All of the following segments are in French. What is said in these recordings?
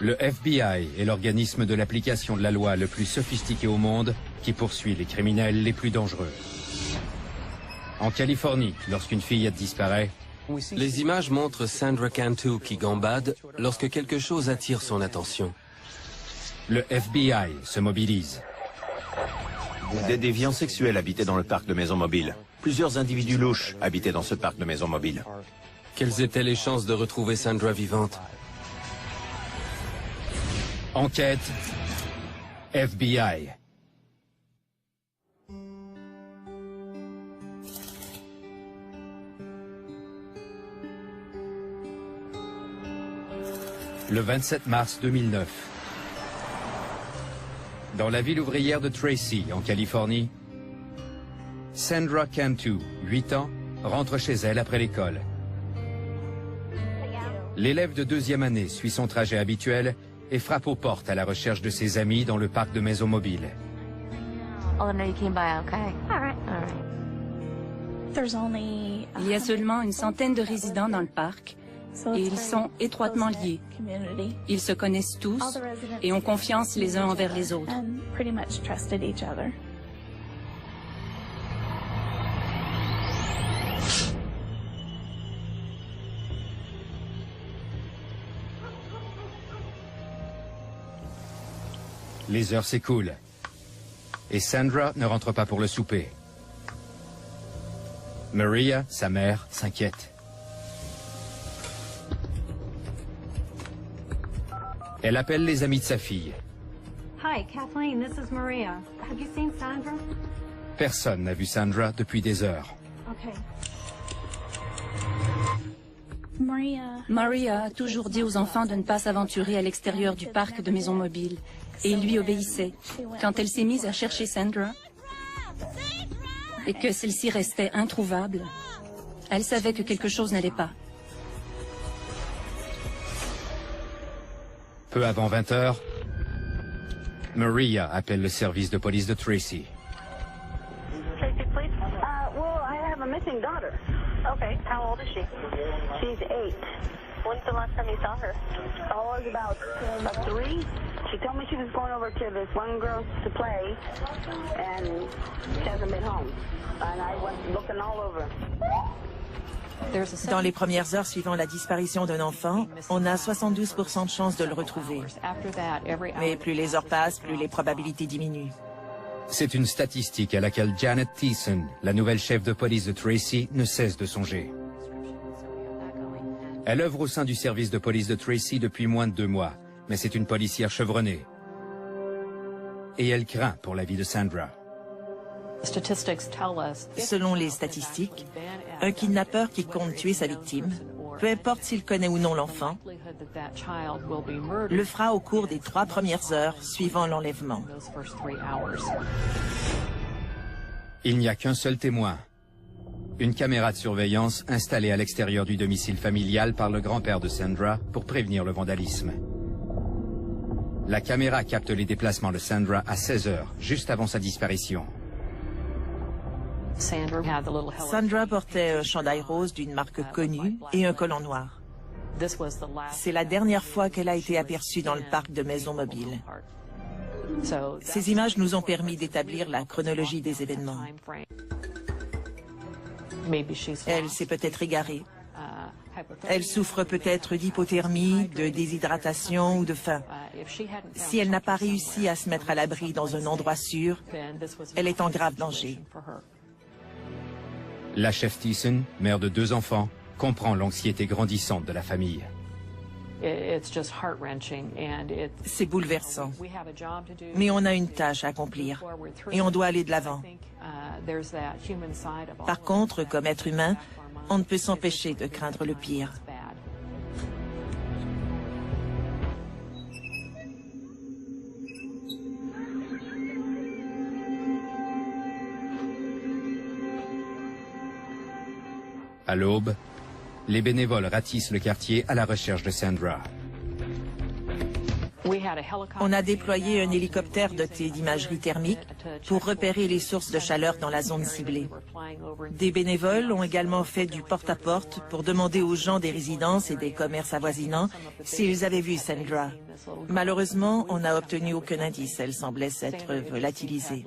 Le FBI est l'organisme de l'application de la loi le plus sophistiqué au monde qui poursuit les criminels les plus dangereux. En Californie, lorsqu'une fillette disparaît, Les images montrent Sandra Cantu qui gambade lorsque quelque chose attire son attention. le FBI se mobilise. Des déviants sexuels habitaient dans le parc de maisons mobiles. Plusieurs individus louches habitaient dans ce parc de maisons mobiles. Quelles étaient les chances de retrouver Sandra vivante? Enquête FBI. Le 27 mars 2009. Dans la ville ouvrière de Tracy, en Californie, Sandra Cantu, 8 ans, rentre chez elle après l'école. L'élève de 2e année suit son trajet habituel et frappe aux portes à la recherche de ses amis dans le parc de maisons mobiles. Il y a seulement une centaine de résidents dans le parc et ils sont étroitement liés. Ils se connaissent tous et ont confiance les uns envers les autres. Les heures s'écoulent et Sandra ne rentre pas pour le souper. Maria, sa mère, s'inquiète. Elle appelle les amis de sa fille. Hi, Kathleen, this is Maria. Have you seen Sandra? Personne n'a vu Sandra depuis des heures. Okay. Maria a toujours dit aux enfants de ne pas s'aventurer à l'extérieur du parc de maisons mobiles et ils lui obéissaient. Quand elle s'est mise à chercher Sandra et que celle-ci restait introuvable, elle savait que quelque chose n'allait pas. Peu avant 20 heures, Maria appelle le service de police de Tracy. Tracy, please. Well, I have a missing daughter. Okay, how old is she? She's 8. When's the last time you saw her? Oh, it was about 3. She told me she was going over to this one girl to play, and she hasn't been home. And I went looking all over. Dans les premières heures suivant la disparition d'un enfant, on a 72% de chances de le retrouver. Mais plus les heures passent, plus les probabilités diminuent. C'est une statistique à laquelle Janet Thiessen, la nouvelle chef de police de Tracy, ne cesse de songer. Elle œuvre au sein du service de police de Tracy depuis moins de 2 mois, mais c'est une policière chevronnée. Et elle craint pour la vie de Sandra. Selon les statistiques, un kidnappeur qui compte tuer sa victime, peu importe s'il connaît ou non l'enfant, le fera au cours des 3 premières heures suivant l'enlèvement. Il n'y a qu'un seul témoin. Une caméra de surveillance installée à l'extérieur du domicile familial par le grand-père de Sandra pour prévenir le vandalisme. La caméra capte les déplacements de Sandra à 16 heures, juste avant sa disparition. Sandra portait un chandail rose d'une marque connue et un collant noir. C'est la dernière fois qu'elle a été aperçue dans le parc de maisons mobiles. Ces images nous ont permis d'établir la chronologie des événements. Elle s'est peut-être égarée. Elle souffre peut-être d'hypothermie, de déshydratation ou de faim. Si elle n'a pas réussi à se mettre à l'abri dans un endroit sûr, elle est en grave danger. La chef Thiessen, mère de 2 enfants, comprend l'anxiété grandissante de la famille. C'est bouleversant. Mais on a une tâche à accomplir et on doit aller de l'avant. Par contre, comme être humain, on ne peut s'empêcher de craindre le pire. À l'aube, les bénévoles ratissent le quartier à la recherche de Sandra. On a déployé un hélicoptère doté d'imagerie thermique pour repérer les sources de chaleur dans la zone ciblée. Des bénévoles ont également fait du porte-à-porte pour demander aux gens des résidences et des commerces avoisinants s'ils avaient vu Sandra. Malheureusement, on n'a obtenu aucun indice. Elle semblait s'être volatilisée.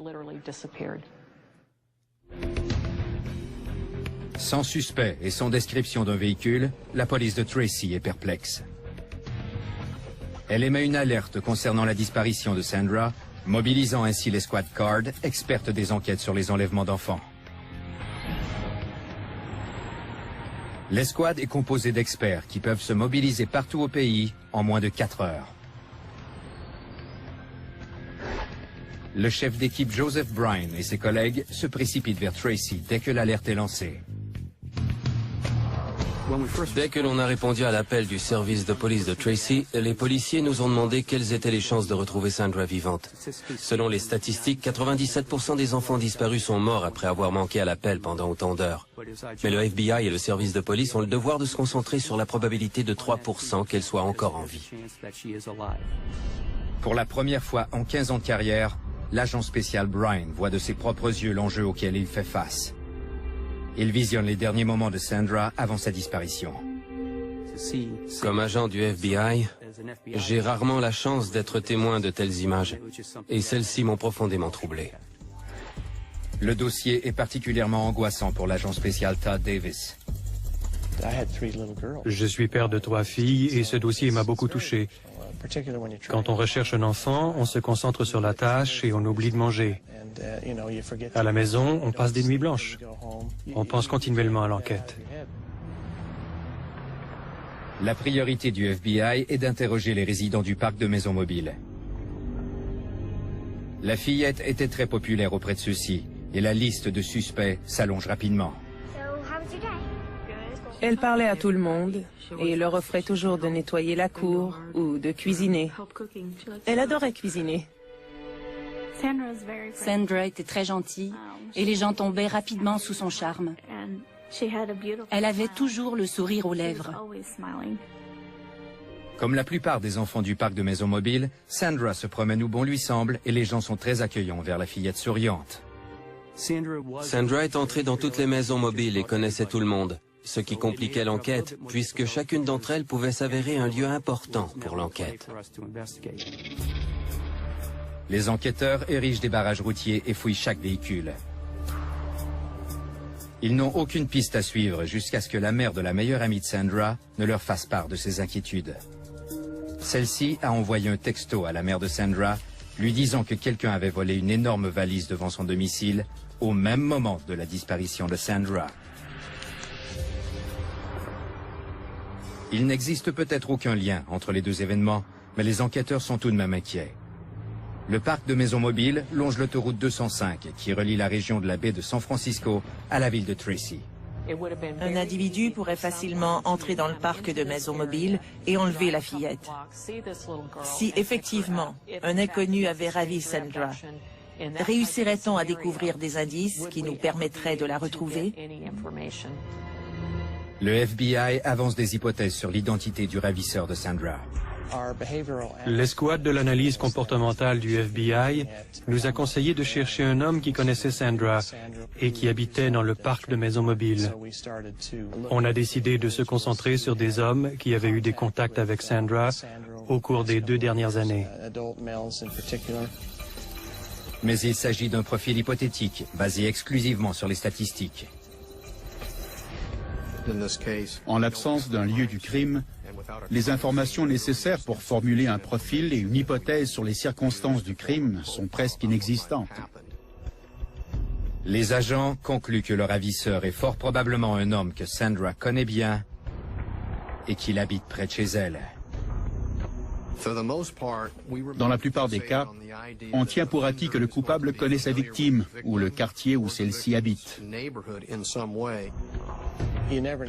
Sans suspect et sans description d'un véhicule, la police de Tracy est perplexe. Elle émet une alerte concernant la disparition de Sandra, mobilisant ainsi les Squad Card, expertes des enquêtes sur les enlèvements d'enfants. L'escouade est composée d'experts qui peuvent se mobiliser partout au pays en moins de 4 heures. Le chef d'équipe Joseph Bryan et ses collègues se précipitent vers Tracy dès que l'alerte est lancée. Dès que l'on a répondu à l'appel du service de police de Tracy, les policiers nous ont demandé quelles étaient les chances de retrouver Sandra vivante. Selon les statistiques, 97% des enfants disparus sont morts après avoir manqué à l'appel pendant autant d'heures. Mais le FBI et le service de police ont le devoir de se concentrer sur la probabilité de 3% qu'elle soit encore en vie. Pour la première fois en 15 ans de carrière, l'agent spécial Bryan voit de ses propres yeux l'enjeu auquel il fait face. Il visionne les derniers moments de Sandra avant sa disparition. Comme agent du FBI, j'ai rarement la chance d'être témoin de telles images, et celles-ci m'ont profondément troublé. Le dossier est particulièrement angoissant pour l'agent spécial Todd Davis. Je suis père de 3 filles et ce dossier m'a beaucoup touché. Quand on recherche un enfant, on se concentre sur la tâche et on oublie de manger. À la maison, on passe des nuits blanches. On pense continuellement à l'enquête. La priorité du FBI est d'interroger les résidents du parc de maisons mobiles. La fillette était très populaire auprès de ceux-ci et la liste de suspects s'allonge rapidement. Elle parlait à tout le monde et leur offrait toujours de nettoyer la cour ou de cuisiner. Elle adorait cuisiner. Sandra était très gentille et les gens tombaient rapidement sous son charme. Elle avait toujours le sourire aux lèvres. Comme la plupart des enfants du parc de maisons mobiles, Sandra se promène où bon lui semble et les gens sont très accueillants vers la fillette souriante. Sandra est entrée dans toutes les maisons mobiles et connaissait tout le monde, ce qui compliquait l'enquête, puisque chacune d'entre elles pouvait s'avérer un lieu important pour l'enquête. Les enquêteurs érigent des barrages routiers et fouillent chaque véhicule. Ils n'ont aucune piste à suivre jusqu'à ce que la mère de la meilleure amie de Sandra ne leur fasse part de ses inquiétudes. Celle-ci a envoyé un texto à la mère de Sandra, lui disant que quelqu'un avait volé une énorme valise devant son domicile au même moment de la disparition de Sandra. Il n'existe peut-être aucun lien entre les deux événements, mais les enquêteurs sont tout de même inquiets. Le parc de maisons mobiles longe l'autoroute 205 qui relie la région de la baie de San Francisco à la ville de Tracy. Un individu pourrait facilement entrer dans le parc de maisons mobiles et enlever la fillette. Si effectivement un inconnu avait ravi Sandra, réussirait-on à découvrir des indices qui nous permettraient de la retrouver? Le FBI avance des hypothèses sur l'identité du ravisseur de Sandra. L'escouade de l'analyse comportementale du FBI nous a conseillé de chercher un homme qui connaissait Sandra et qui habitait dans le parc de maisons mobiles. On a décidé de se concentrer sur des hommes qui avaient eu des contacts avec Sandra au cours des 2 dernières années. Mais il s'agit d'un profil hypothétique, basé exclusivement sur les statistiques. En l'absence d'un lieu du crime, les informations nécessaires pour formuler un profil et une hypothèse sur les circonstances du crime sont presque inexistantes. Les agents concluent que le ravisseur est fort probablement un homme que Sandra connaît bien et qu'il habite près de chez elle. Dans la plupart des cas, on tient pour acquis que le coupable connaît sa victime ou le quartier où celle-ci habite.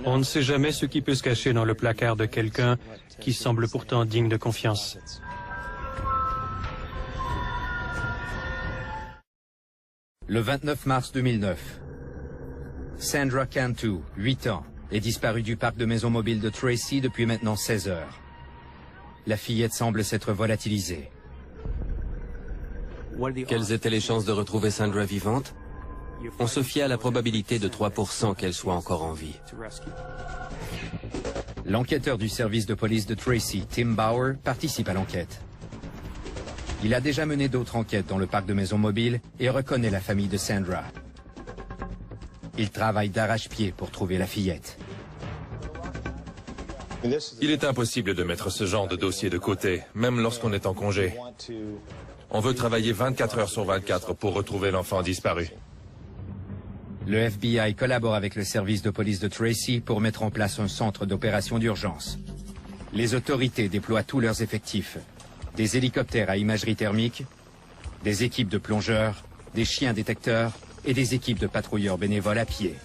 On ne sait jamais ce qui peut se cacher dans le placard de quelqu'un qui semble pourtant digne de confiance. Le 29 mars 2009, Sandra Cantu, 8 ans, est disparue du parc de maisons mobiles de Tracy depuis maintenant 16 heures. la fillette semble s'être volatilisée. Quelles étaient les chances de retrouver Sandra vivante? On se fiait à la probabilité de 3% qu'elle soit encore en vie. L'enquêteur du service de police de Tracy, Tim Bauer, participe à l'enquête. Il a déjà mené d'autres enquêtes dans le parc de maisons mobiles et reconnaît la famille de Sandra. Il travaille d'arrache-pied pour trouver la fillette. Il est impossible de mettre ce genre de dossier de côté, même lorsqu'on est en congé. On veut travailler 24 heures sur 24 pour retrouver l'enfant disparu. Le FBI collabore avec le service de police de Tracy pour mettre en place un centre d'opération d'urgence. Les autorités déploient tous leurs effectifs. Des hélicoptères à imagerie thermique, des équipes de plongeurs, des chiens détecteurs et des équipes de patrouilleurs bénévoles à pied.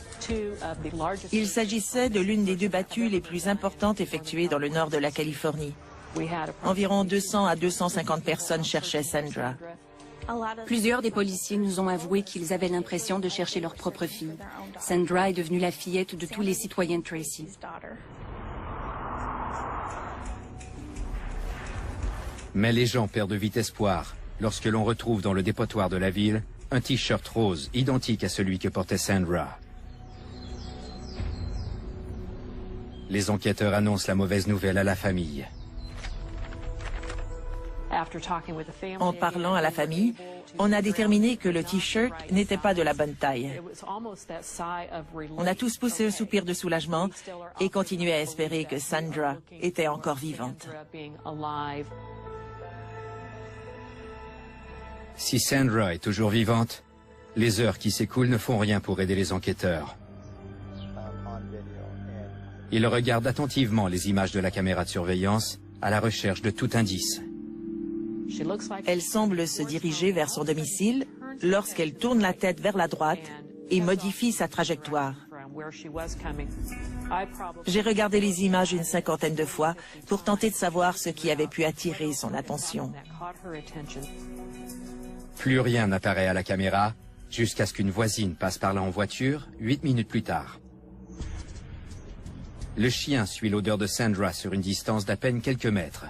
Il s'agissait de l'une des 2 battues les plus importantes effectuées dans le nord de la Californie. Environ 200 à 250 personnes cherchaient Sandra. Plusieurs des policiers nous ont avoué qu'ils avaient l'impression de chercher leur propre fille. Sandra est devenue la fillette de tous les citoyens de Tracy. Mais les gens perdent vite espoir lorsque l'on retrouve dans le dépotoir de la ville un t-shirt rose identique à celui que portait Sandra. Les enquêteurs annoncent la mauvaise nouvelle à la famille. En parlant à la famille, on a déterminé que le t-shirt n'était pas de la bonne taille. On a tous poussé un soupir de soulagement et continué à espérer que Sandra était encore vivante. Si Sandra est toujours vivante, les heures qui s'écoulent ne font rien pour aider les enquêteurs. Ils regardent attentivement les images de la caméra de surveillance à la recherche de tout indice. Elle semble se diriger vers son domicile lorsqu'elle tourne la tête vers la droite et modifie sa trajectoire. J'ai regardé les images une 50aine de fois pour tenter de savoir ce qui avait pu attirer son attention. Plus rien n'apparaît à la caméra jusqu'à ce qu'une voisine passe par là en voiture 8 minutes plus tard. Le chien suit l'odeur de Sandra sur une distance d'à peine quelques mètres.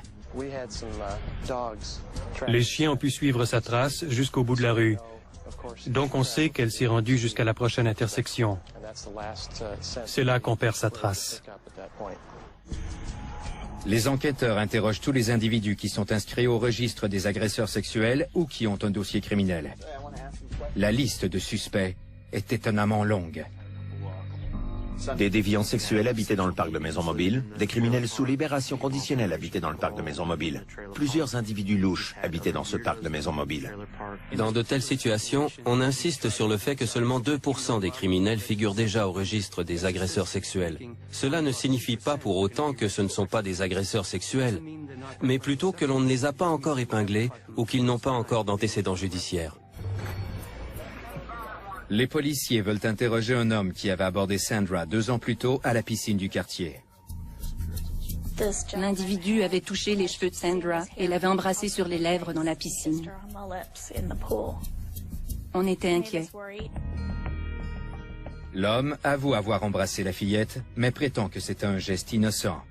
Les chiens ont pu suivre sa trace jusqu'au bout de la rue. Donc on sait qu'elle s'est rendue jusqu'à la prochaine intersection. C'est là qu'on perd sa trace. Les enquêteurs interrogent tous les individus qui sont inscrits au registre des agresseurs sexuels ou qui ont un dossier criminel. La liste de suspects est étonnamment longue. Des déviants sexuels habités dans le parc de maisons mobiles, des criminels sous libération conditionnelle habités dans le parc de maisons mobiles, plusieurs individus louches habités dans ce parc de maisons mobiles. Dans de telles situations, on insiste sur le fait que seulement 2% des criminels figurent déjà au registre des agresseurs sexuels. Cela ne signifie pas pour autant que ce ne sont pas des agresseurs sexuels, mais plutôt que l'on ne les a pas encore épinglés ou qu'ils n'ont pas encore d'antécédents judiciaires. Les policiers veulent interroger un homme qui avait abordé Sandra 2 ans plus tôt à la piscine du quartier. L'individu avait touché les cheveux de Sandra et l'avait embrassée sur les lèvres dans la piscine. On était inquiets. L'homme avoue avoir embrassé la fillette, mais prétend que c'était un geste innocent.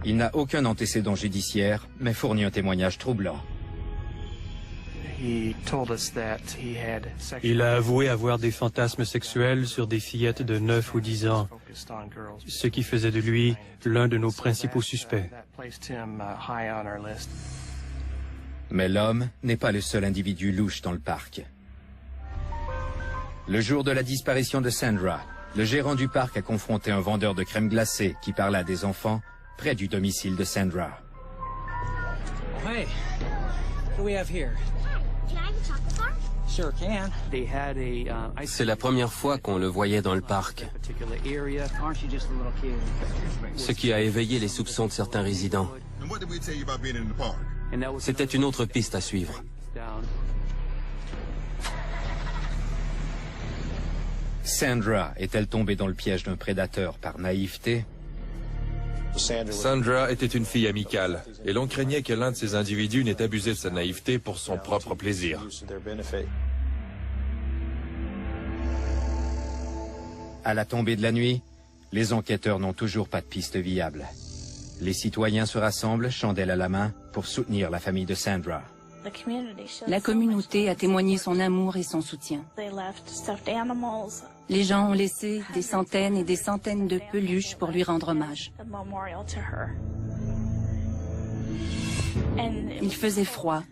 Il n'a aucun antécédent judiciaire, mais fournit un témoignage troublant. Il a avoué avoir des fantasmes sexuels sur des fillettes de 9 ou 10 ans, ce qui faisait de lui l'un de nos principaux suspects. Mais l'homme n'est pas le seul individu louche dans le parc. Le jour de la disparition de Sandra, le gérant du parc a confronté un vendeur de crème glacée qui parlait à des enfants près du domicile de Sandra. Hey, what do we have here? C'est la première fois qu'on le voyait dans le parc, ce qui a éveillé les soupçons de certains résidents. C'était une autre piste à suivre. Sandra est-elle tombée dans le piège d'un prédateur par naïveté? Sandra était une fille amicale, et l'on craignait que l'un de ces individus n'ait abusé de sa naïveté pour son propre plaisir. À la tombée de la nuit, les enquêteurs n'ont toujours pas de piste viable. Les citoyens se rassemblent, chandelle à la main, pour soutenir la famille de Sandra. La communauté a témoigné son amour et son soutien. Les gens ont laissé des centaines et des centaines de peluches pour lui rendre hommage. Il faisait froid.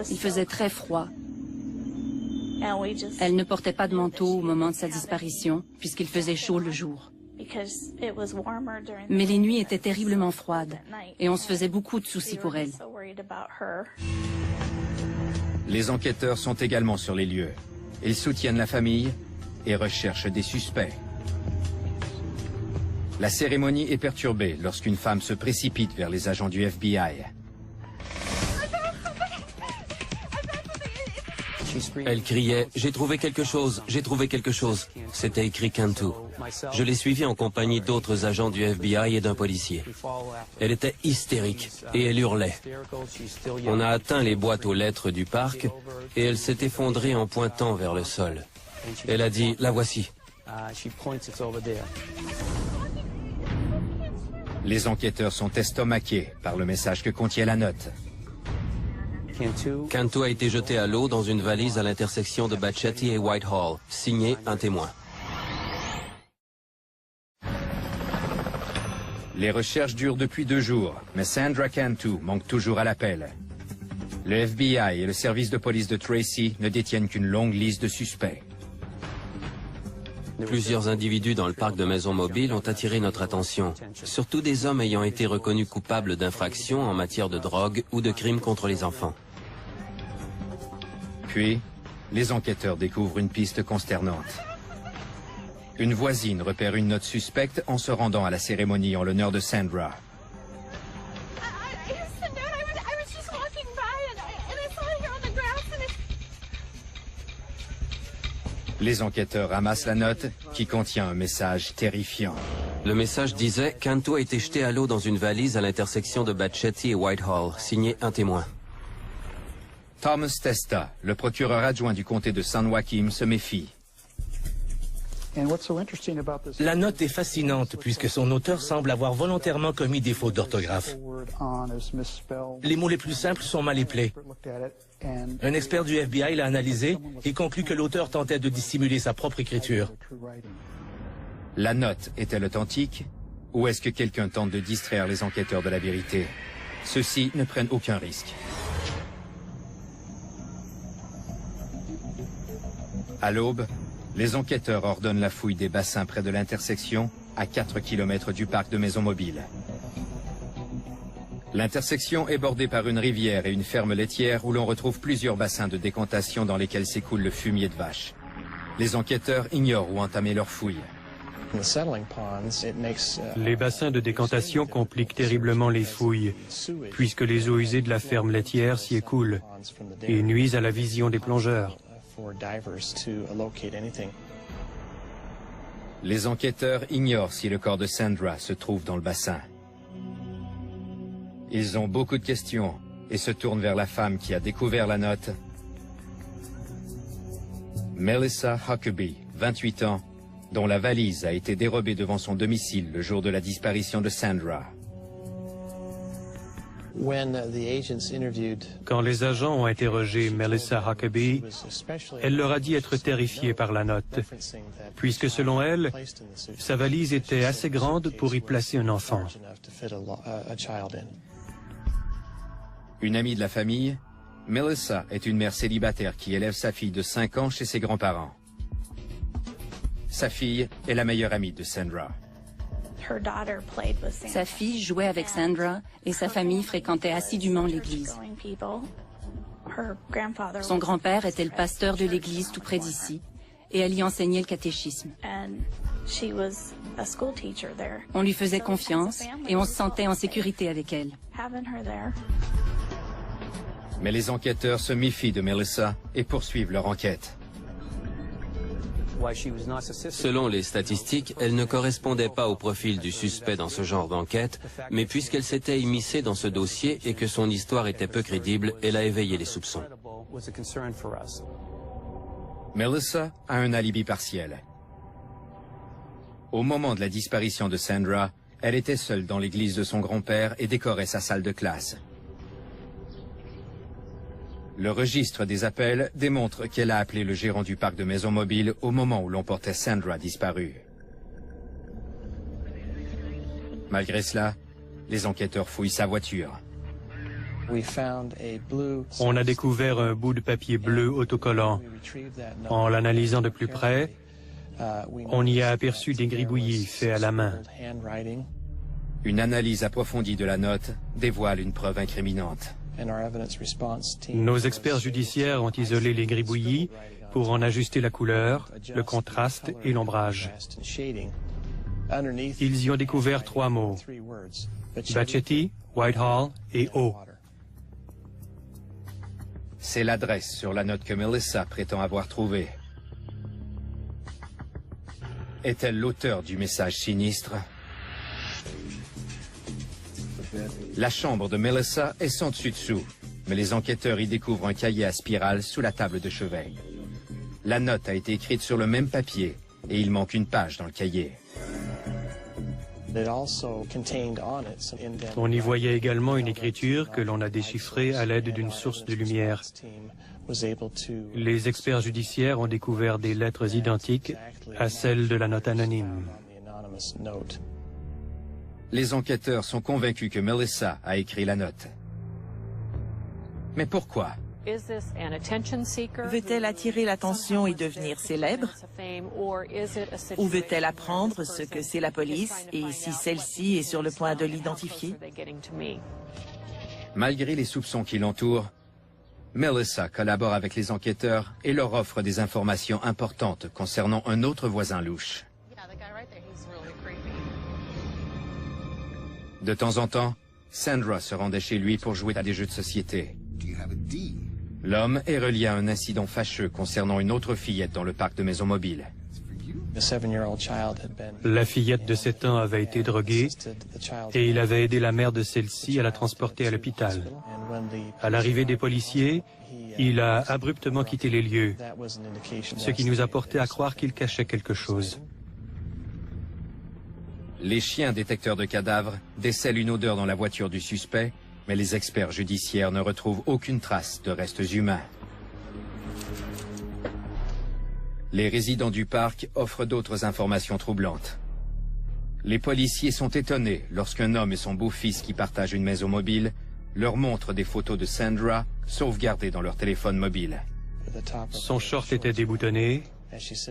Il faisait très froid. Elle ne portait pas de manteau au moment de sa disparition, puisqu'il faisait chaud le jour. Mais les nuits étaient terriblement froides, et on se faisait beaucoup de soucis pour elle. Les enquêteurs sont également sur les lieux. Ils soutiennent la famille et recherchent des suspects. La cérémonie est perturbée lorsqu'une femme se précipite vers les agents du FBI. Elle criait « J'ai trouvé quelque chose, j'ai trouvé quelque chose ». C'était écrit Cantu. Je l'ai suivie en compagnie d'autres agents du FBI et d'un policier. Elle était hystérique et elle hurlait. On a atteint les boîtes aux lettres du parc et elle s'est effondrée en pointant vers le sol. Elle a dit « La voici ». Les enquêteurs sont estomaqués par le message que contient la note. Cantu a été jeté à l'eau dans une valise à l'intersection de Batchetti et Whitehall, signé un témoin. Les recherches durent depuis 2 jours, mais Sandra Cantu manque toujours à l'appel. Le FBI et le service de police de Tracy ne détiennent qu'une longue liste de suspects. Plusieurs individus dans le parc de Maison Mobile ont attiré notre attention, surtout des hommes ayant été reconnus coupables d'infractions en matière de drogue ou de crimes contre les enfants. Puis, les enquêteurs découvrent une piste consternante. Une voisine repère une note suspecte en se rendant à la cérémonie en l'honneur de Sandra. Les enquêteurs ramassent la note qui contient un message terrifiant. Le message disait « Cantu a été jeté à l'eau dans une valise à l'intersection de Batchetti et Whitehall, signé un témoin ». Thomas Testa, le procureur adjoint du comté de San Joaquin, se méfie. La note est fascinante puisque son auteur semble avoir volontairement commis des fautes d'orthographe. Les mots les plus simples sont mal épelés. Un expert du FBI l'a analysé et conclut que l'auteur tentait de dissimuler sa propre écriture. La note est-elle authentique ou est-ce que quelqu'un tente de distraire les enquêteurs de la vérité? Ceux-ci ne prennent aucun risque. À l'aube, les enquêteurs ordonnent la fouille des bassins près de l'intersection, à 4 km du parc de Maison Mobile. L'intersection est bordée par une rivière et une ferme laitière où l'on retrouve plusieurs bassins de décantation dans lesquels s'écoule le fumier de vache. Les enquêteurs ignorent où entamer leur fouille. Les bassins de décantation compliquent terriblement les fouilles, puisque les eaux usées de la ferme laitière s'y écoulent et nuisent à la vision des plongeurs. Les enquêteurs ignorent si le corps de Sandra se trouve dans le bassin. Ils ont beaucoup de questions et se tournent vers la femme qui a découvert la note. Melissa Huckabee, 28 ans, dont la valise a été dérobée devant son domicile le jour de la disparition de Sandra. Quand les agents ont interrogé Melissa Huckabee, elle leur a dit être terrifiée par la note, puisque selon elle, sa valise était assez grande pour y placer un enfant. Une amie de la famille, Melissa est une mère célibataire qui élève sa fille de 5 ans chez ses grands-parents. Sa fille est la meilleure amie de Sandra. Sa fille jouait avec Sandra et sa famille fréquentait assidûment l'église. Son grand-père était le pasteur de l'église tout près d'ici et elle y enseignait le catéchisme. On lui faisait confiance et on se sentait en sécurité avec elle. Mais les enquêteurs se méfient de Melissa et poursuivent leur enquête. Selon les statistiques, elle ne correspondait pas au profil du suspect dans ce genre d'enquête, mais puisqu'elle s'était immiscée dans ce dossier et que son histoire était peu crédible, elle a éveillé les soupçons. Melissa a un alibi partiel. Au moment de la disparition de Sandra, Elle était seule dans l'église de son grand-père et décorait sa salle de classe. Le registre des appels démontre qu'elle a appelé le gérant du parc de maisons mobiles au moment où l'on portait Sandra disparue. Malgré cela, les enquêteurs fouillent sa voiture. On a découvert un bout de papier bleu autocollant. En l'analysant de plus près, on y a aperçu des gribouillis faits à la main. Une analyse approfondie de la note dévoile une preuve incriminante. Nos experts judiciaires ont isolé les gribouillis pour en ajuster la couleur, le contraste et l'ombrage. Ils y ont découvert 3 mots: Bacchetti, Whitehall et eau. C'est l'adresse sur la note que Melissa prétend avoir trouvée. Est-elle l'auteur du message sinistre? La chambre de Melissa est sans dessus-dessous, mais les enquêteurs y découvrent un cahier à spirale sous la table de chevet. La note a été écrite sur le même papier et il manque une page dans le cahier. On y voyait également une écriture que l'on a déchiffrée à l'aide d'une source de lumière. Les experts judiciaires ont découvert des lettres identiques à celles de la note anonyme. Les enquêteurs sont convaincus que Melissa a écrit la note. Mais pourquoi? Veut-elle attirer l'attention et devenir célèbre? Ou veut-elle apprendre ce que c'est la police et si celle-ci est sur le point de l'identifier? Malgré les soupçons qui l'entourent, Melissa collabore avec les enquêteurs et leur offre des informations importantes concernant un autre voisin louche. De temps en temps, Sandra se rendait chez lui pour jouer à des jeux de société. L'homme est relié à un incident fâcheux concernant une autre fillette dans le parc de maisons mobiles. La fillette de 7 ans avait été droguée et il avait aidé la mère de celle-ci à la transporter à l'hôpital. À l'arrivée des policiers, il a abruptement quitté les lieux, ce qui nous a porté à croire qu'il cachait quelque chose. Les chiens détecteurs de cadavres décèlent une odeur dans la voiture du suspect, mais les experts judiciaires ne retrouvent aucune trace de restes humains. Les résidents du parc offrent d'autres informations troublantes. Les policiers sont étonnés lorsqu'un homme et son beau-fils qui partagent une maison mobile leur montrent des photos de Sandra sauvegardées dans leur téléphone mobile. Son short était déboutonné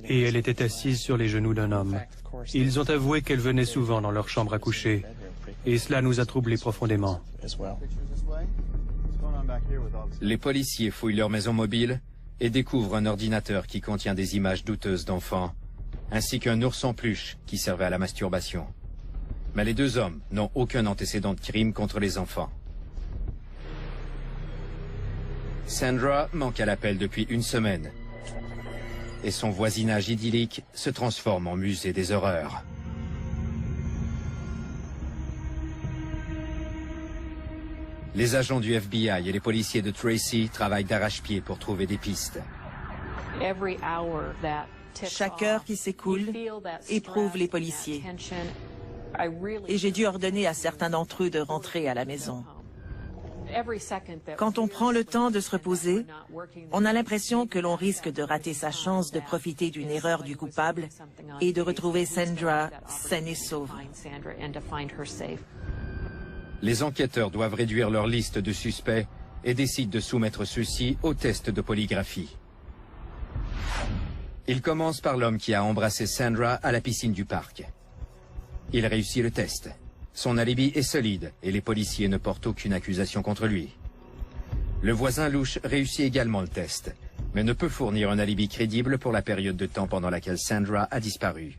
et elle était assise sur les genoux d'un homme. Ils ont avoué qu'elle venait souvent dans leur chambre à coucher et cela nous a troublés profondément. Les policiers fouillent leur maison mobile et découvrent un ordinateur qui contient des images douteuses d'enfants, ainsi qu'un ours en peluche qui servait à la masturbation. Mais les 2 hommes n'ont aucun antécédent de crime contre les enfants. Sandra manque à l'appel depuis 1 semaine, et son voisinage idyllique se transforme en musée des horreurs. Les agents du FBI et les policiers de Tracy travaillent d'arrache-pied pour trouver des pistes. Chaque heure qui s'écoule éprouve les policiers. Et j'ai dû ordonner à certains d'entre eux de rentrer à la maison. Quand on prend le temps de se reposer, on a l'impression que l'on risque de rater sa chance de profiter d'une erreur du coupable et de retrouver Sandra saine et sauve. Les enquêteurs doivent réduire leur liste de suspects et décident de soumettre ceux-ci au test de polygraphie. Ils commencent par l'homme qui a embrassé Sandra à la piscine du parc. Il réussit le test. Son alibi est solide et les policiers ne portent aucune accusation contre lui. Le voisin louche réussit également le test, mais ne peut fournir un alibi crédible pour la période de temps pendant laquelle Sandra a disparu.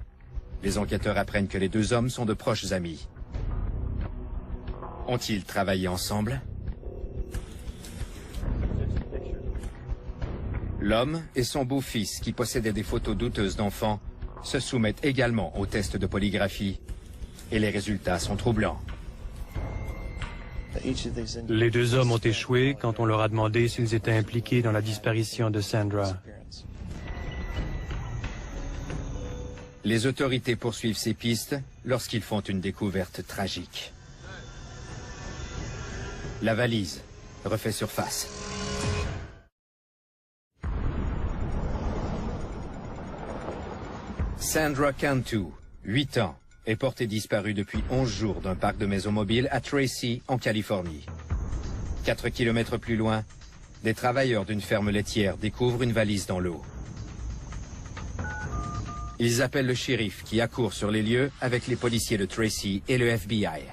Les enquêteurs apprennent que les 2 hommes sont de proches amis. Ont-ils travaillé ensemble? L'homme et son beau-fils, qui possédaient des photos douteuses d'enfants, se soumettent également au test de polygraphie, et les résultats sont troublants. Les 2 hommes ont échoué quand on leur a demandé s'ils étaient impliqués dans la disparition de Sandra. Les autorités poursuivent ces pistes lorsqu'ils font une découverte tragique. La valise refait surface. Sandra Cantu, 8 ans, est portée disparue depuis 11 jours d'un parc de maisons mobiles à Tracy, en Californie. 4 kilomètres plus loin, des travailleurs d'une ferme laitière découvrent une valise dans l'eau. Ils appellent le shérif qui accourt sur les lieux avec les policiers de Tracy et le FBI.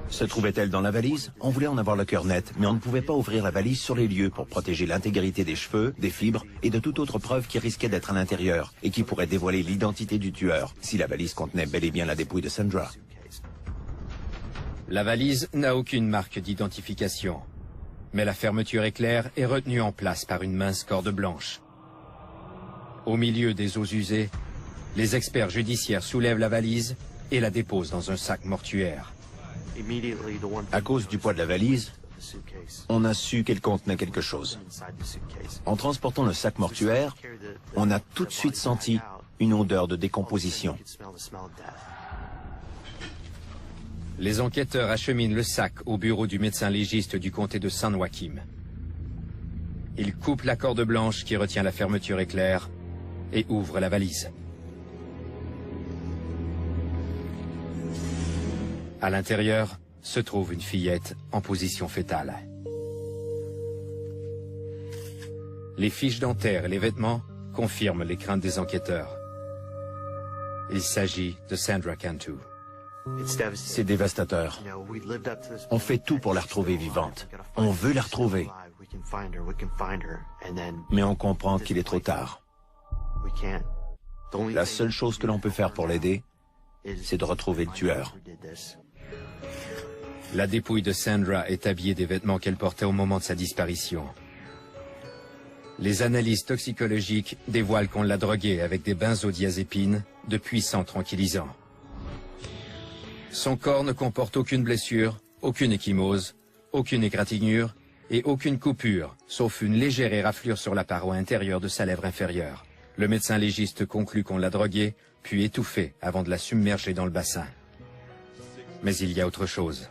Se trouvait-elle dans la valise? On voulait en avoir le cœur net, mais on ne pouvait pas ouvrir la valise sur les lieux pour protéger l'intégrité des cheveux, des fibres et de toute autre preuve qui risquait d'être à l'intérieur et qui pourrait dévoiler l'identité du tueur, si la valise contenait bel et bien la dépouille de Sandra. La valise n'a aucune marque d'identification, mais la fermeture éclair est retenue en place par une mince corde blanche. Au milieu des os usés, les experts judiciaires soulèvent la valise et la déposent dans un sac mortuaire. À cause du poids de la valise, on a su qu'elle contenait quelque chose. En transportant le sac mortuaire, on a tout de suite senti une odeur de décomposition. Les enquêteurs acheminent le sac au bureau du médecin légiste du comté de San Joaquin. Ils coupent la corde blanche qui retient la fermeture éclair et ouvrent la valise. À l'intérieur se trouve une fillette en position fétale. Les fiches dentaires et les vêtements confirment les craintes des enquêteurs. Il s'agit de Sandra Cantu. C'est dévastateur. On fait tout pour la retrouver vivante. On veut la retrouver. Mais on comprend qu'il est trop tard. La seule chose que l'on peut faire pour l'aider, c'est de retrouver le tueur. La dépouille de Sandra est habillée des vêtements qu'elle portait au moment de sa disparition. Les analyses toxicologiques dévoilent qu'on l'a droguée avec des benzodiazépines, de puissants tranquillisants. Son corps ne comporte aucune blessure, aucune ecchymose, aucune égratignure et aucune coupure, sauf une légère éraflure sur la paroi intérieure de sa lèvre inférieure. Le médecin légiste conclut qu'on l'a droguée, puis étouffée avant de la submerger dans le bassin. Mais il y a autre chose.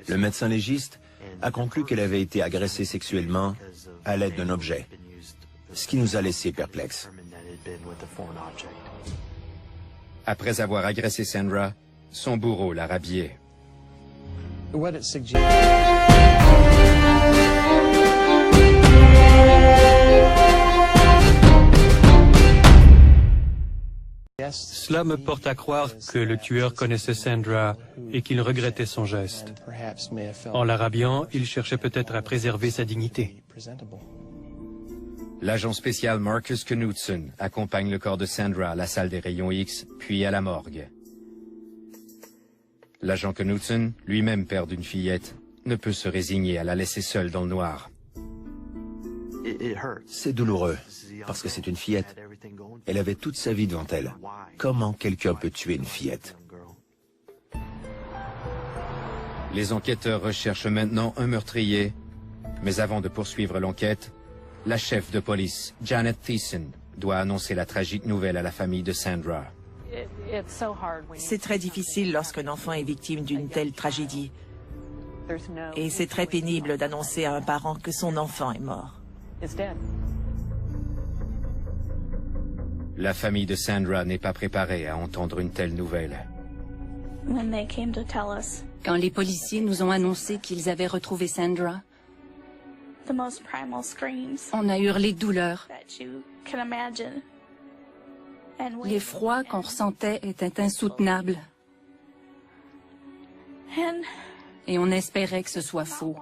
Le médecin légiste a conclu qu'elle avait été agressée sexuellement à l'aide d'un objet, ce qui nous a laissés perplexes. Après avoir agressé Sandra, son bourreau l'a rhabillée. Cela me porte à croire que le tueur connaissait Sandra et qu'il regrettait son geste. En la rhabillant, il cherchait peut-être à préserver sa dignité. L'agent spécial Marcus Knudsen accompagne le corps de Sandra à la salle des rayons X, puis à la morgue. L'agent Knudsen, lui-même père d'une fillette, ne peut se résigner à la laisser seule dans le noir. C'est douloureux, parce que c'est une fillette. Elle avait toute sa vie devant elle. Comment quelqu'un peut tuer une fillette? Les enquêteurs recherchent maintenant un meurtrier, mais avant de poursuivre l'enquête, la chef de police, Janet Thiessen, doit annoncer la tragique nouvelle à la famille de Sandra. C'est très difficile lorsqu'un enfant est victime d'une telle tragédie. Et c'est très pénible d'annoncer à un parent que son enfant est mort. La famille de Sandra n'est pas préparée à entendre une telle nouvelle. Quand les policiers nous ont annoncé qu'ils avaient retrouvé Sandra, on a hurlé de douleur. L'effroi qu'on ressentait était insoutenable. Et on espérait que ce soit faux.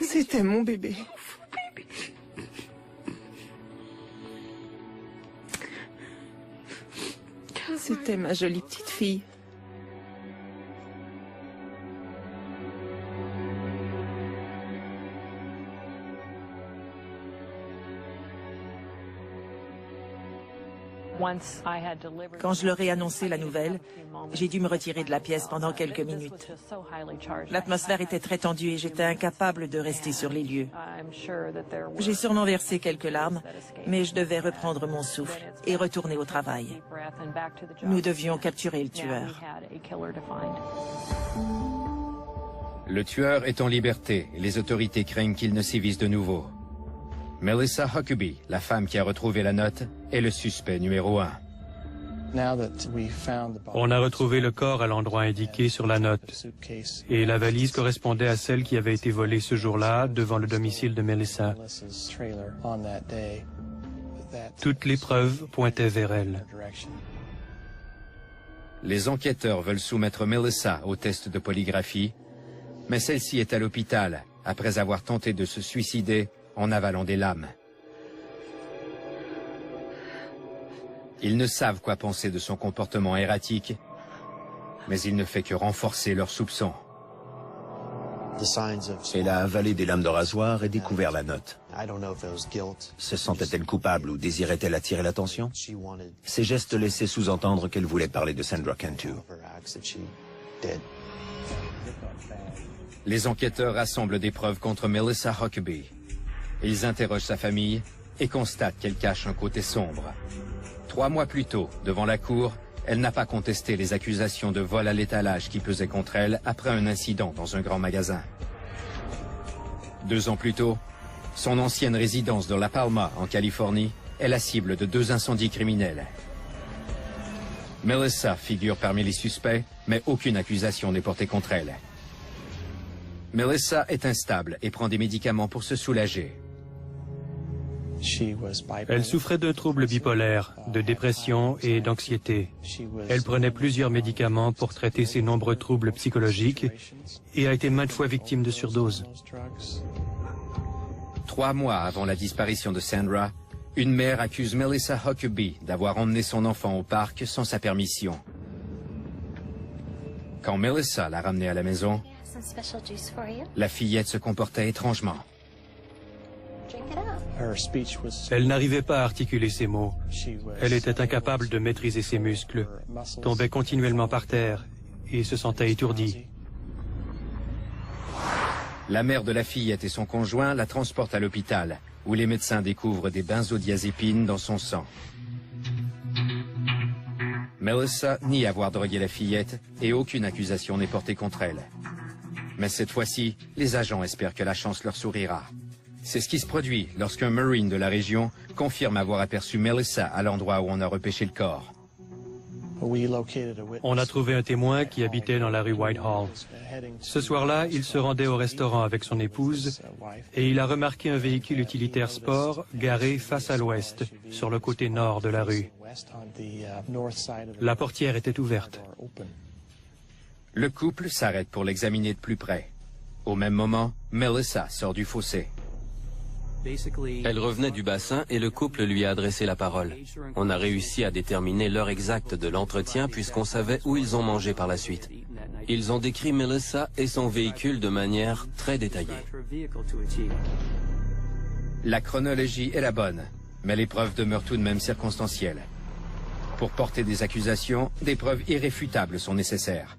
C'était mon bébé. C'était ma jolie petite fille. Quand je leur ai annoncé la nouvelle, j'ai dû me retirer de la pièce pendant quelques minutes. L'atmosphère était très tendue et j'étais incapable de rester sur les lieux. J'ai sûrement versé quelques larmes, mais je devais reprendre mon souffle et retourner au travail. Nous devions capturer le tueur. Le tueur est en liberté et les autorités craignent qu'il ne sévisse de nouveau. Melissa Huckabee, la femme qui a retrouvé la note, est le suspect numéro 1. On a retrouvé le corps à l'endroit indiqué sur la note et la valise correspondait à celle qui avait été volée ce jour-là devant le domicile de Melissa. Toutes les preuves pointaient vers elle. Les enquêteurs veulent soumettre Melissa au test de polygraphie, mais celle-ci est à l'hôpital après avoir tenté de se suicider en avalant des lames. Ils ne savent quoi penser de son comportement erratique, mais il ne fait que renforcer leurs soupçons. Elle a avalé des lames de rasoir et découvert la note. Se sentait-elle coupable ou désirait-elle attirer l'attention? Ses gestes laissaient sous-entendre qu'elle voulait parler de Sandra Cantu. Les enquêteurs rassemblent des preuves contre Melissa Huckabee. Ils interrogent sa famille et constatent qu'elle cache un côté sombre. 3 mois plus tôt, devant la cour, elle n'a pas contesté les accusations de vol à l'étalage qui pesaient contre elle après un incident dans un grand magasin. 2 ans plus tôt, son ancienne résidence de La Palma, en Californie, est la cible de 2 incendies criminels. Melissa figure parmi les suspects, mais aucune accusation n'est portée contre elle. Melissa est instable et prend des médicaments pour se soulager. Elle souffrait de troubles bipolaires, de dépression et d'anxiété. Elle prenait plusieurs médicaments pour traiter ses nombreux troubles psychologiques et a été maintes fois victime de surdoses. 3 mois avant la disparition de Sandra, une mère accuse Melissa Huckabee d'avoir emmené son enfant au parc sans sa permission. Quand Melissa l'a ramenée à la maison, la fillette se comportait étrangement. Elle n'arrivait pas à articuler ses mots. Elle était incapable de maîtriser ses muscles, tombait continuellement par terre et se sentait étourdie. La mère de la fillette et son conjoint la transportent à l'hôpital, où les médecins découvrent des benzodiazépines dans son sang. Melissa nie avoir drogué la fillette et aucune accusation n'est portée contre elle. Mais cette fois-ci, les agents espèrent que la chance leur sourira. C'est ce qui se produit lorsqu'un Marine de la région confirme avoir aperçu Melissa à l'endroit où on a repêché le corps. On a trouvé un témoin qui habitait dans la rue Whitehall. Ce soir-là, il se rendait au restaurant avec son épouse et il a remarqué un véhicule utilitaire sport garé face à l'ouest, sur le côté nord de la rue. La portière était ouverte. Le couple s'arrête pour l'examiner de plus près. Au même moment, Melissa sort du fossé. Elle revenait du bassin et le couple lui a adressé la parole. On a réussi à déterminer l'heure exacte de l'entretien puisqu'on savait où ils ont mangé par la suite. Ils ont décrit Melissa et son véhicule de manière très détaillée. La chronologie est la bonne, mais les preuves demeurent tout de même circonstancielles. Pour porter des accusations, des preuves irréfutables sont nécessaires.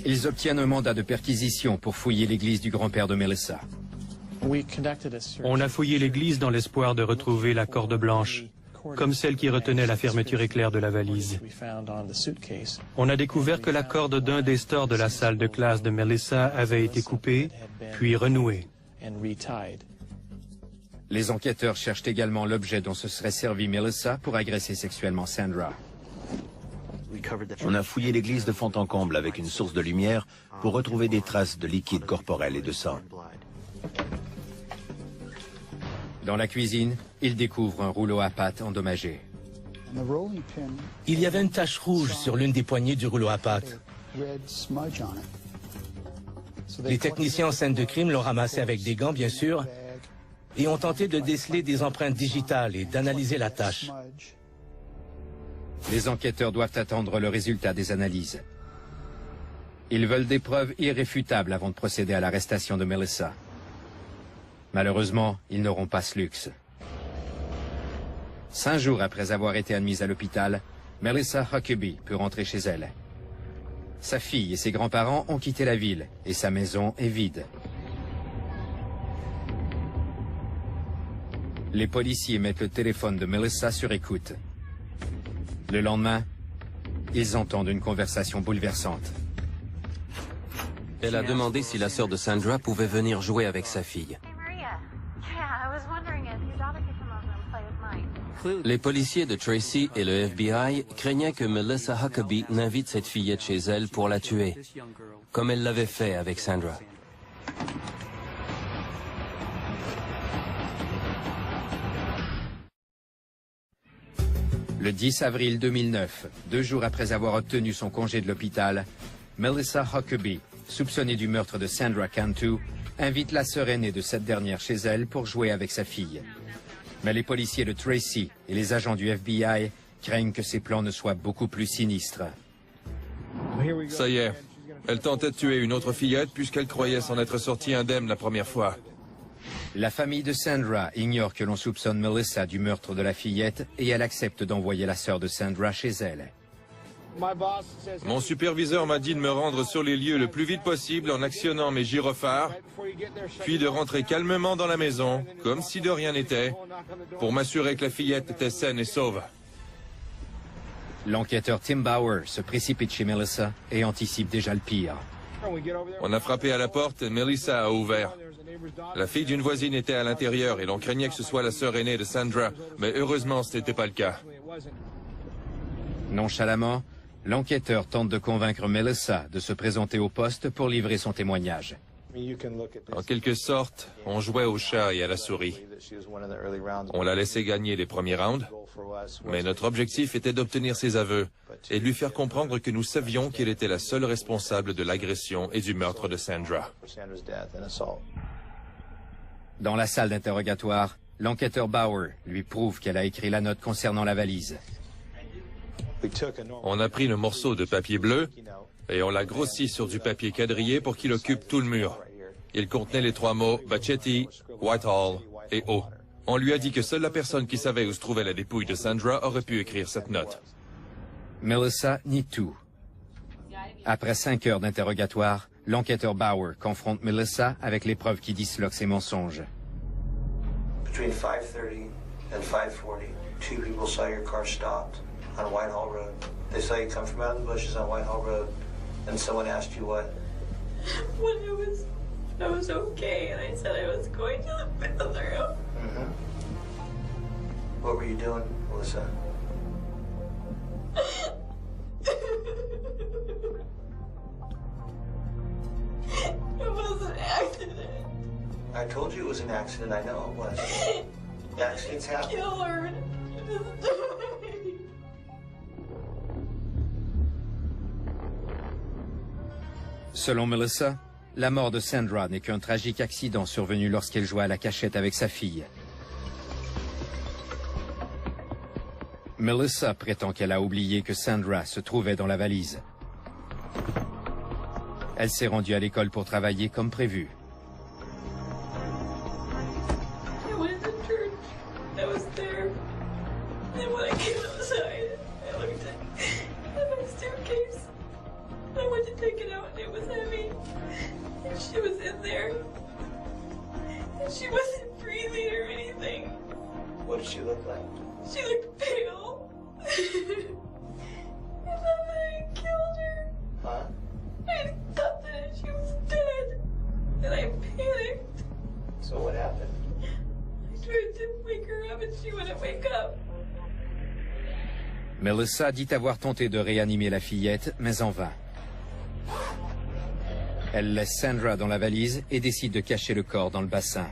Ils obtiennent un mandat de perquisition pour fouiller l'église du grand-père de Melissa. On a fouillé l'église dans l'espoir de retrouver la corde blanche, comme celle qui retenait la fermeture éclair de la valise. On a découvert que la corde d'un des stores de la salle de classe de Melissa avait été coupée, puis renouée. Les enquêteurs cherchent également l'objet dont se serait servi Melissa pour agresser sexuellement Sandra. On a fouillé l'église de fond en comble avec une source de lumière pour retrouver des traces de liquide corporel et de sang. Dans la cuisine, ils découvrent un rouleau à pâte endommagé. Il y avait une tache rouge sur l'une des poignées du rouleau à pâte. Les techniciens en scène de crime l'ont ramassé avec des gants, bien sûr, et ont tenté de déceler des empreintes digitales et d'analyser la tache. Les enquêteurs doivent attendre le résultat des analyses. Ils veulent des preuves irréfutables avant de procéder à l'arrestation de Melissa. Malheureusement, ils n'auront pas ce luxe. 5 jours après avoir été admise à l'hôpital, Melissa Huckabee peut rentrer chez elle. Sa fille et ses grands-parents ont quitté la ville et sa maison est vide. Les policiers mettent le téléphone de Melissa sur écoute. Le lendemain, ils entendent une conversation bouleversante. Elle a demandé si la sœur de Sandra pouvait venir jouer avec sa fille. Les policiers de Tracy et le FBI craignaient que Melissa Huckabee n'invite cette fillette chez elle pour la tuer, comme elle l'avait fait avec Sandra. Le 10 avril 2009, 2 jours après avoir obtenu son congé de l'hôpital, Melissa Huckabee, soupçonnée du meurtre de Sandra Cantu, invite la sœur aînée de cette dernière chez elle pour jouer avec sa fille. Mais les policiers de Tracy et les agents du FBI craignent que ces plans ne soient beaucoup plus sinistres. Ça y est, elle tentait de tuer une autre fillette puisqu'elle croyait s'en être sortie indemne la première fois. La famille de Sandra ignore que l'on soupçonne Melissa du meurtre de la fillette et elle accepte d'envoyer la sœur de Sandra chez elle. Mon superviseur m'a dit de me rendre sur les lieux le plus vite possible en actionnant mes gyrophares, puis de rentrer calmement dans la maison, comme si de rien n'était, pour m'assurer que la fillette était saine et sauve. L'enquêteur Tim Bauer se précipite chez Melissa et anticipe déjà le pire. On a frappé à la porte et Melissa a ouvert. La fille d'une voisine était à l'intérieur et l'on craignait que ce soit la sœur aînée de Sandra, mais heureusement ce n'était pas le cas. Nonchalamment, l'enquêteur tente de convaincre Melissa de se présenter au poste pour livrer son témoignage. En quelque sorte, on jouait au chat et à la souris. On l'a laissé gagner les premiers rounds, mais notre objectif était d'obtenir ses aveux et de lui faire comprendre que nous savions qu'elle était la seule responsable de l'agression et du meurtre de Sandra. Dans la salle d'interrogatoire, l'enquêteur Bauer lui prouve qu'elle a écrit la note concernant la valise. On a pris le morceau de papier bleu et on l'a grossi sur du papier quadrillé pour qu'il occupe tout le mur. Il contenait les 3 mots Bachetti, Whitehall et O. On lui a dit que seule la personne qui savait où se trouvait la dépouille de Sandra aurait pu écrire cette note. Melissa nie tout. Après 5 heures d'interrogatoire, l'enquêteur Bauer confronte Melissa avec les preuves qui disloquent ses mensonges. Between 5:30 and 5:40, 2 people saw your car stopped on Whitehall Road. They saw you come from out of the bushes on Whitehall Road, and someone asked you what? When I was okay, and I said I was going to the bathroom. Mm-hmm. What were you doing, Melissa? It was an accident. I told you it was an accident. I know it was. Accidents happen. Killer. Selon Melissa, la mort de Sandra n'est qu'un tragique accident survenu lorsqu'elle jouait à la cachette avec sa fille. Melissa prétend qu'elle a oublié que Sandra se trouvait dans la valise. Elle s'est rendue à l'école pour travailler comme prévu. I went to church. I was there. And when I came outside, I looked at my suitcase. I went to take it out and it was heavy. And she was in there. And she wasn't breathing or anything. What did she look like? She looked pale. And then I killed her. Huh? I thought that she was dead. And I panicked. So what happened? I tried to wake her up and she wouldn't wake up. Melissa dit avoir tenté de réanimer la fillette, mais en vain. Elle laisse Sandra dans la valise et décide de cacher le corps dans le bassin.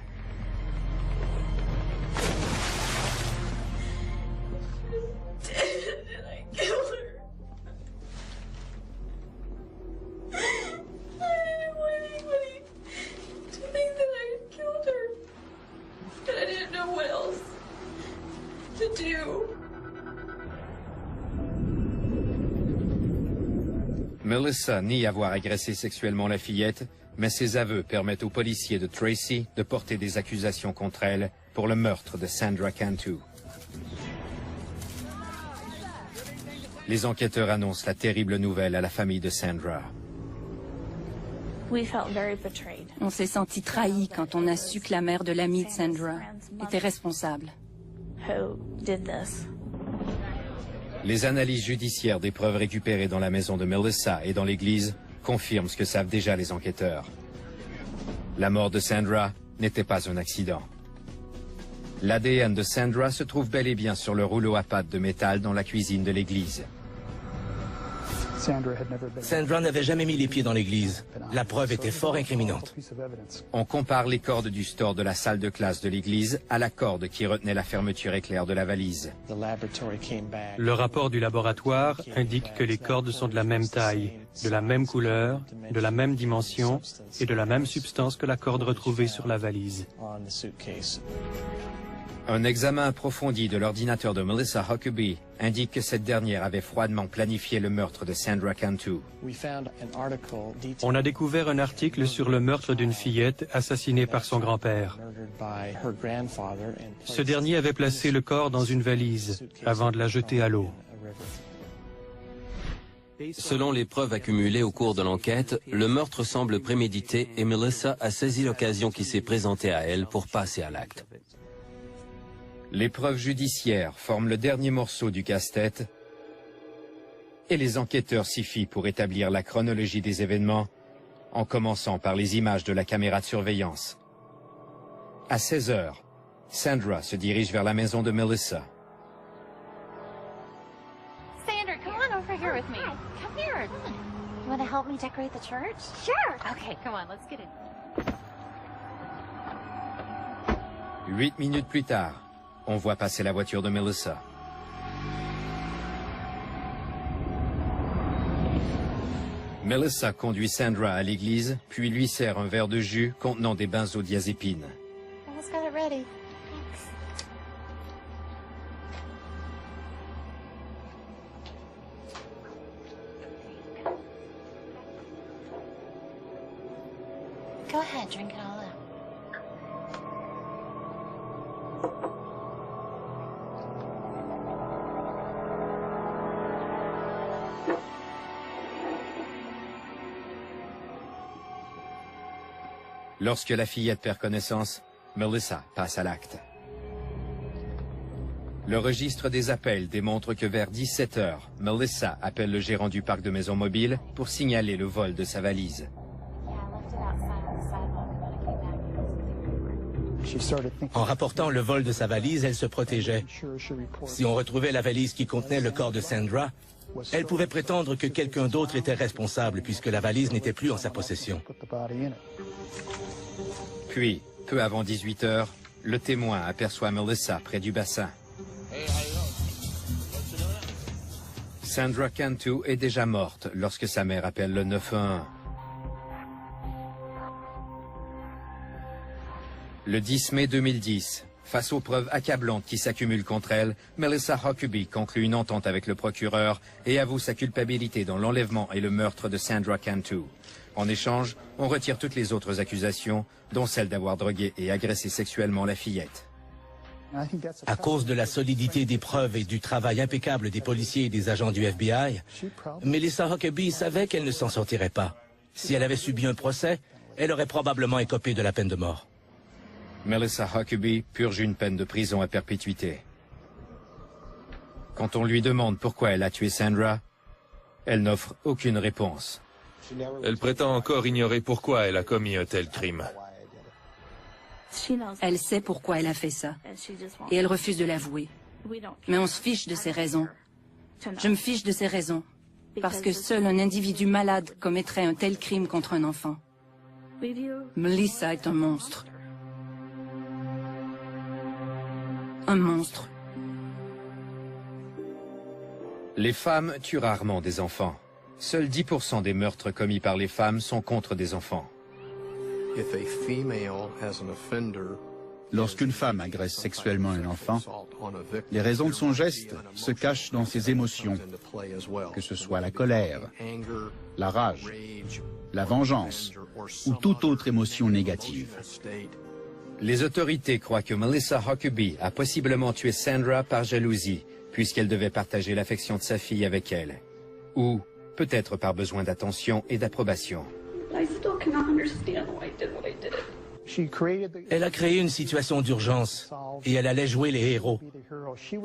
Melissa nie avoir agressé sexuellement la fillette, mais ses aveux permettent aux policiers de Tracy de porter des accusations contre elle pour le meurtre de Sandra Cantu. Les enquêteurs annoncent la terrible nouvelle à la famille de Sandra. On s'est senti trahi quand on a su que la mère de l'amie de Sandra était responsable. Les analyses judiciaires des preuves récupérées dans la maison de Melissa et dans l'église confirment ce que savent déjà les enquêteurs. La mort de Sandra n'était pas un accident. L'ADN de Sandra se trouve bel et bien sur le rouleau à pâte de métal dans la cuisine de l'église. Sandra n'avait jamais mis les pieds dans l'église. La preuve était fort incriminante. On compare les cordes du store de la salle de classe de l'église à la corde qui retenait la fermeture éclair de la valise. Le rapport du laboratoire indique que les cordes sont de la même taille, de la même couleur, de la même dimension et de la même substance que la corde retrouvée sur la valise. Un examen approfondi de l'ordinateur de Melissa Huckabee indique que cette dernière avait froidement planifié le meurtre de Sandra Cantu. On a découvert un article sur le meurtre d'une fillette assassinée par son grand-père. Ce dernier avait placé le corps dans une valise avant de la jeter à l'eau. Selon les preuves accumulées au cours de l'enquête, le meurtre semble prémédité et Melissa a saisi l'occasion qui s'est présentée à elle pour passer à l'acte. Les preuves judiciaires forment le dernier morceau du casse-tête et les enquêteurs s'y fient pour établir la chronologie des événements en commençant par les images de la caméra de surveillance. À 16 h, Sandra se dirige vers la maison de Melissa. Sandra, come on over here with me. Come here. You want to help me decorate the church? Sure. Okay, come on, let's get in. 8 minutes plus tard, on voit passer la voiture de Melissa. Melissa conduit Sandra à l'église, puis lui sert un verre de jus contenant des benzodiazépines. Almost got it ready. Go ahead, drink it all up. Lorsque la fillette perd connaissance, Melissa passe à l'acte. Le registre des appels démontre que vers 17 h, Melissa appelle le gérant du parc de maisons mobiles pour signaler le vol de sa valise. En rapportant le vol de sa valise, elle se protégeait. Si on retrouvait la valise qui contenait le corps de Sandra, elle pouvait prétendre que quelqu'un d'autre était responsable puisque la valise n'était plus en sa possession. Puis, peu avant 18 h, le témoin aperçoit Melissa près du bassin. Sandra Cantu est déjà morte lorsque sa mère appelle le 911. Le 10 mai 2010, face aux preuves accablantes qui s'accumulent contre elle, Melissa Huckabee conclut une entente avec le procureur et avoue sa culpabilité dans l'enlèvement et le meurtre de Sandra Cantu. En échange, on retire toutes les autres accusations, dont celle d'avoir drogué et agressé sexuellement la fillette. À cause de la solidité des preuves et du travail impeccable des policiers et des agents du FBI, Melissa Huckabee savait qu'elle ne s'en sortirait pas. Si elle avait subi un procès, elle aurait probablement écopé de la peine de mort. Melissa Huckabee purge une peine de prison à perpétuité. Quand on lui demande pourquoi elle a tué Sandra, elle n'offre aucune réponse. Elle prétend encore ignorer pourquoi elle a commis un tel crime. Elle sait pourquoi elle a fait ça, et elle refuse de l'avouer. Mais on se fiche de ses raisons. Je me fiche de ses raisons, parce que seul un individu malade commettrait un tel crime contre un enfant. Melissa est un monstre. Un monstre. Les femmes tuent rarement des enfants. Seuls 10% des meurtres commis par les femmes sont contre des enfants. Lorsqu'une femme agresse sexuellement un enfant, les raisons de son geste se cachent dans ses émotions, que ce soit la colère, la rage, la vengeance ou toute autre émotion négative. Les autorités croient que Melissa Huckabee a possiblement tué Sandra par jalousie, puisqu'elle devait partager l'affection de sa fille avec elle, ou peut-être par besoin d'attention et d'approbation. I still cannot understand why I did what I did. Elle a créé une situation d'urgence et elle allait jouer les héros.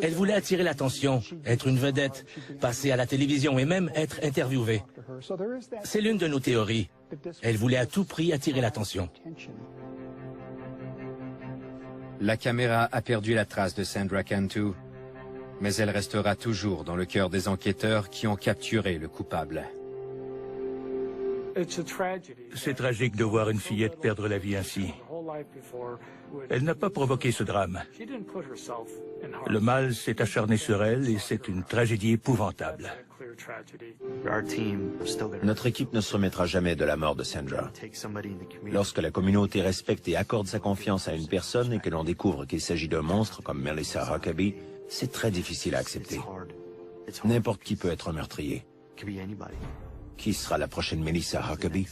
Elle voulait attirer l'attention, être une vedette, passer à la télévision et même être interviewée. C'est l'une de nos théories. Elle voulait à tout prix attirer l'attention. La caméra a perdu la trace de Sandra Cantu, mais elle restera toujours dans le cœur des enquêteurs qui ont capturé le coupable. C'est tragique de voir une fillette perdre la vie ainsi. Elle n'a pas provoqué ce drame. Le mal s'est acharné sur elle et c'est une tragédie épouvantable. Notre équipe ne se remettra jamais de la mort de Sandra. Lorsque la communauté respecte et accorde sa confiance à une personne et que l'on découvre qu'il s'agit d'un monstre comme Melissa Huckabee, c'est très difficile à accepter. N'importe qui peut être un meurtrier. Qui sera la prochaine Melissa Huckabee?